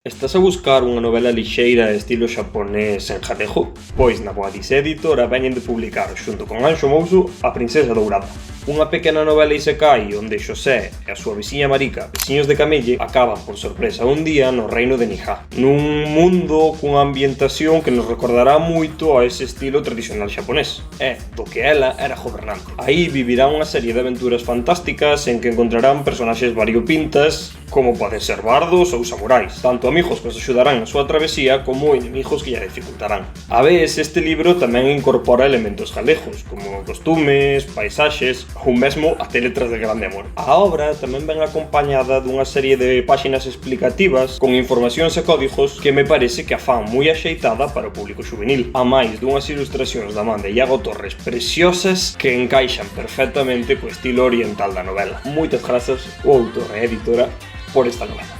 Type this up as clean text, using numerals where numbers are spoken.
Estás a buscar unha novela lixeira estilo xaponés en galego? Pois na Boadis Editora veñen de publicar, xunto con Anxo Mouso, A Princesa Dourada. Unha pequena novela isekai onde Xosé e a súa veciña Marika, veciños de Camelle, acaban por sorpresa un día no reino de Nihá, nun mundo cunha ambientación que nos recordará moito a ese estilo tradicional xaponés, do que ela era gobernante. Aí vivirán unha serie de aventuras fantásticas en que encontrarán personaxes variopintas, como poden ser bardos ou samurais, tanto amigos que os axudarán na súa travesía como inimigos que lle dificultarán. A vez, este libro tamén incorpora elementos galegos, como costumes, paisaxes ou mesmo até letras de grande amor. A obra tamén ven acompañada dunha serie de páxinas explicativas con informacións e códigos que me parece que a fan moi axeitada para o público xuvenil, a máis dunhas ilustracións da man de Iago Torres preciosas que encaixan perfectamente co estilo oriental da novela. Moitas grazas ao autor e editora por esta novela.